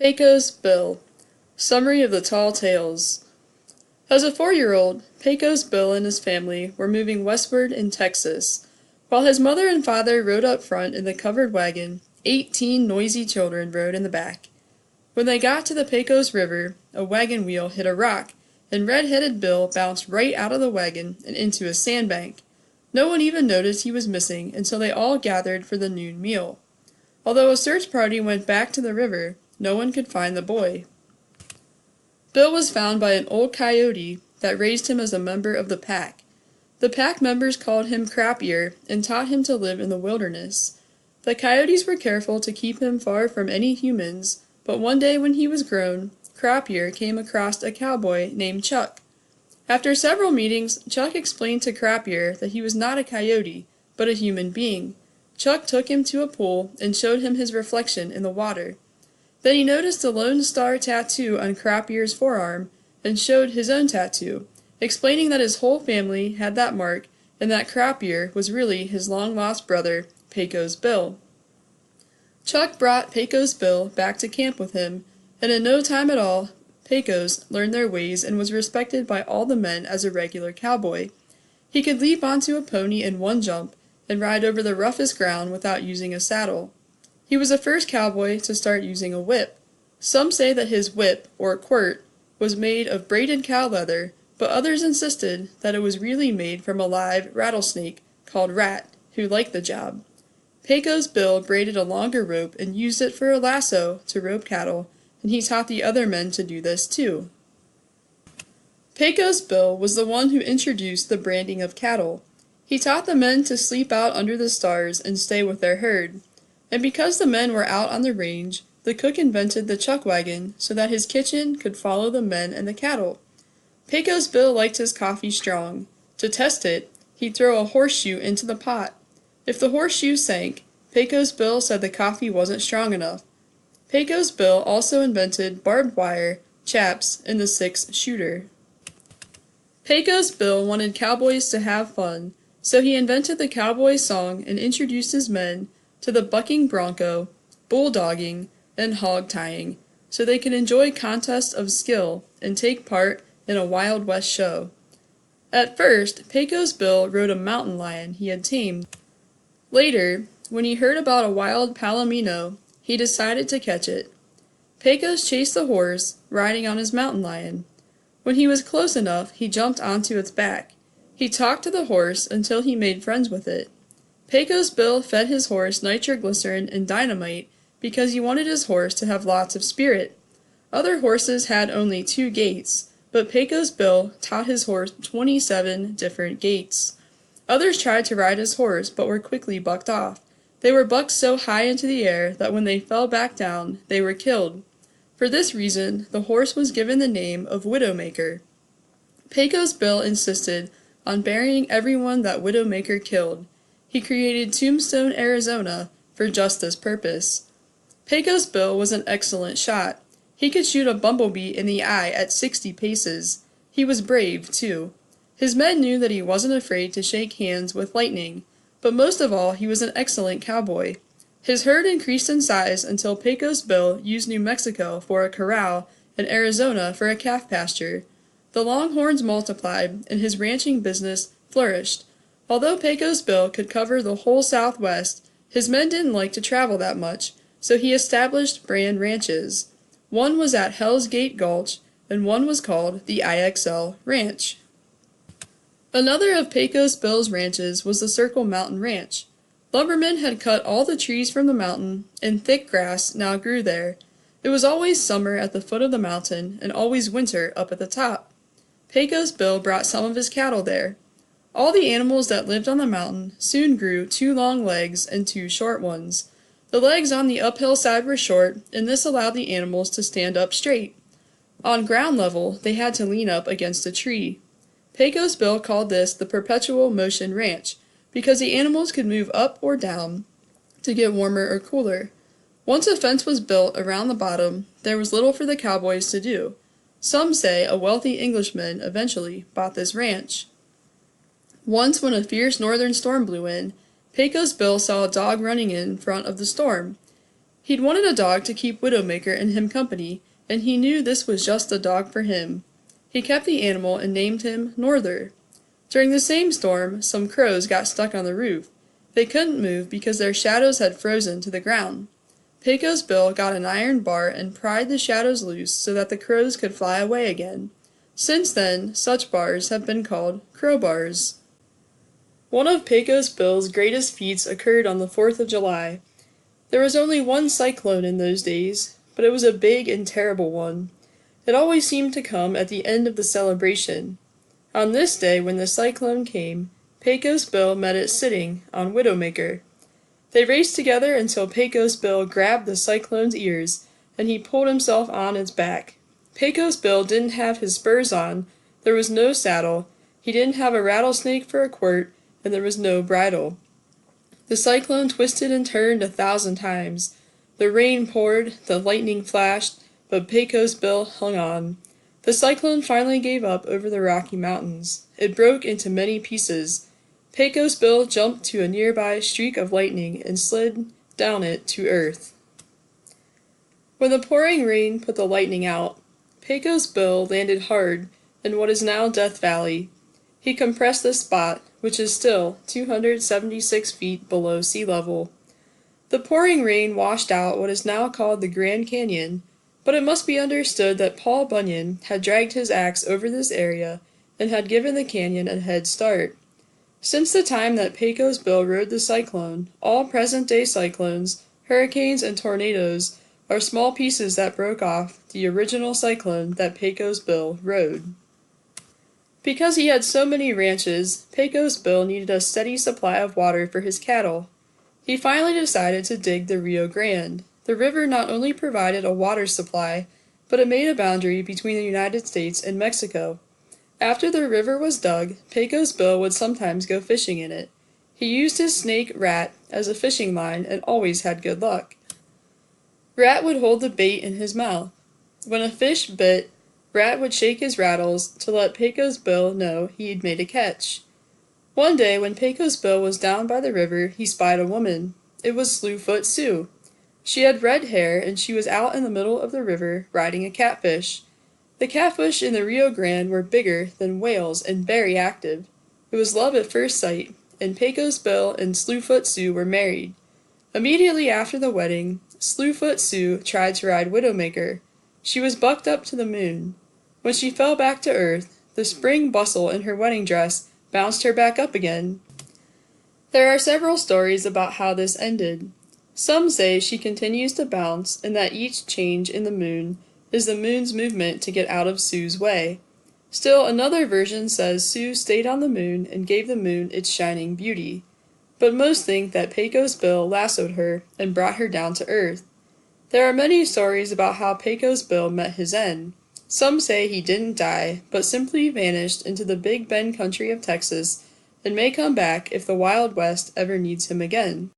Pecos Bill. Summary of the Tall Tales. As a 4-year-old, Pecos Bill and his family were moving westward in Texas. While his mother and father rode up front in the covered wagon, 18 noisy children rode in the back. When they got to the Pecos River, a wagon wheel hit a rock, and red-headed Bill bounced right out of the wagon and into a sandbank. No one even noticed he was missing until they all gathered for the noon meal. Although a search party went back to the river, no one could find the boy. Bill was found by an old coyote that raised him as a member of the pack. The pack members called him Crop Ear and taught him to live in the wilderness. The coyotes were careful to keep him far from any humans, but one day when he was grown, Crop Ear came across a cowboy named Chuck. After several meetings, Chuck explained to Crop Ear that he was not a coyote, but a human being. Chuck took him to a pool and showed him his reflection in the water. Then he noticed a Lone Star tattoo on Crop Ear's forearm and showed his own tattoo, explaining that his whole family had that mark and that Crop Ear was really his long-lost brother, Pecos Bill. Chuck brought Pecos Bill back to camp with him, and in no time at all, Pecos learned their ways and was respected by all the men as a regular cowboy. He could leap onto a pony in one jump and ride over the roughest ground without using a saddle. He was the first cowboy to start using a whip. Some say that his whip, or quirt, was made of braided cow leather, but others insisted that it was really made from a live rattlesnake called Rat, who liked the job. Pecos Bill braided a longer rope and used it for a lasso to rope cattle, and he taught the other men to do this too. Pecos Bill was the one who introduced the branding of cattle. He taught the men to sleep out under the stars and stay with their herd. And because the men were out on the range, the cook invented the chuck wagon so that his kitchen could follow the men and the cattle. Pecos Bill liked his coffee strong. To test it, he'd throw a horseshoe into the pot. If the horseshoe sank, Pecos Bill said the coffee wasn't strong enough. Pecos Bill also invented barbed wire, chaps, and the 6-shooter. Pecos Bill wanted cowboys to have fun, so he invented the cowboy song and introduced his men to the bucking bronco, bulldogging, and hog tying, so they could enjoy contests of skill and take part in a Wild West show. At first, Pecos Bill rode a mountain lion he had tamed. Later, when he heard about a wild palomino, he decided to catch it. Pecos chased the horse, riding on his mountain lion. When he was close enough, he jumped onto its back. He talked to the horse until he made friends with it. Pecos Bill fed his horse nitroglycerin and dynamite because he wanted his horse to have lots of spirit. Other horses had only 2 gaits, but Pecos Bill taught his horse 27 different gaits. Others tried to ride his horse but were quickly bucked off. They were bucked so high into the air that when they fell back down, they were killed. For this reason, the horse was given the name of Widowmaker. Pecos Bill insisted on burying everyone that Widowmaker killed. He created Tombstone, Arizona, for just this purpose. Pecos Bill was an excellent shot. He could shoot a bumblebee in the eye at 60 paces. He was brave, too. His men knew that he wasn't afraid to shake hands with lightning, but most of all, he was an excellent cowboy. His herd increased in size until Pecos Bill used New Mexico for a corral and Arizona for a calf pasture. The Longhorns multiplied, and his ranching business flourished. Although Pecos Bill could cover the whole Southwest, his men didn't like to travel that much, so he established brand ranches. One was at Hell's Gate Gulch, and one was called the IXL Ranch. Another of Pecos Bill's ranches was the Circle Mountain Ranch. Lumbermen had cut all the trees from the mountain, and thick grass now grew there. It was always summer at the foot of the mountain, and always winter up at the top. Pecos Bill brought some of his cattle there. All the animals that lived on the mountain soon grew 2 long legs and 2 short ones. The legs on the uphill side were short, and this allowed the animals to stand up straight. On ground level, they had to lean up against a tree. Pecos Bill called this the Perpetual Motion Ranch, because the animals could move up or down to get warmer or cooler. Once a fence was built around the bottom, there was little for the cowboys to do. Some say a wealthy Englishman eventually bought this ranch. Once, when a fierce northern storm blew in, Pecos Bill saw a dog running in front of the storm. He'd wanted a dog to keep Widowmaker and him company, and he knew this was just the dog for him. He kept the animal and named him Norther. During the same storm, some crows got stuck on the roof. They couldn't move because their shadows had frozen to the ground. Pecos Bill got an iron bar and pried the shadows loose so that the crows could fly away again. Since then, such bars have been called crowbars. One of Pecos Bill's greatest feats occurred on the 4th of July. There was only one cyclone in those days, but it was a big and terrible one. It always seemed to come at the end of the celebration. On this day, when the cyclone came, Pecos Bill met it sitting on Widowmaker. They raced together until Pecos Bill grabbed the cyclone's ears, and he pulled himself on its back. Pecos Bill didn't have his spurs on, there was no saddle, he didn't have a rattlesnake for a quirt, and there was no bridle. The cyclone twisted and turned 1,000 times. The rain poured, the lightning flashed, but Pecos Bill hung on. The cyclone finally gave up over the Rocky Mountains. It broke into many pieces. Pecos Bill jumped to a nearby streak of lightning and slid down it to earth. When the pouring rain put the lightning out, Pecos Bill landed hard in what is now Death Valley. He compressed the spot, which is still 276 feet below sea level. The pouring rain washed out what is now called the Grand Canyon, but it must be understood that Paul Bunyan had dragged his axe over this area and had given the canyon a head start. Since the time that Pecos Bill rode the cyclone, all present-day cyclones, hurricanes, and tornadoes are small pieces that broke off the original cyclone that Pecos Bill rode. Because he had so many ranches, Pecos Bill needed a steady supply of water for his cattle. He finally decided to dig the Rio Grande. The river not only provided a water supply, but it made a boundary between the United States and Mexico. After the river was dug, Pecos Bill would sometimes go fishing in it. He used his snake Rat as a fishing line and always had good luck. Rat would hold the bait in his mouth. When a fish bit, Rat would shake his rattles to let Pecos Bill know he'd made a catch. One day when Pecos Bill was down by the river, he spied a woman. It was Slewfoot Sue. She had red hair and she was out in the middle of the river riding a catfish. The catfish in the Rio Grande were bigger than whales and very active. It was love at first sight, and Pecos Bill and Slewfoot Sue were married. Immediately after the wedding, Slewfoot Sue tried to ride Widowmaker. She was bucked up to the moon. When she fell back to earth, the spring bustle in her wedding dress bounced her back up again. There are several stories about how this ended. Some say she continues to bounce and that each change in the moon is the moon's movement to get out of Sue's way. Still another version says Sue stayed on the moon and gave the moon its shining beauty. But most think that Pecos Bill lassoed her and brought her down to earth. There are many stories about how Pecos Bill met his end. Some say he didn't die, but simply vanished into the Big Bend country of Texas and may come back if the Wild West ever needs him again.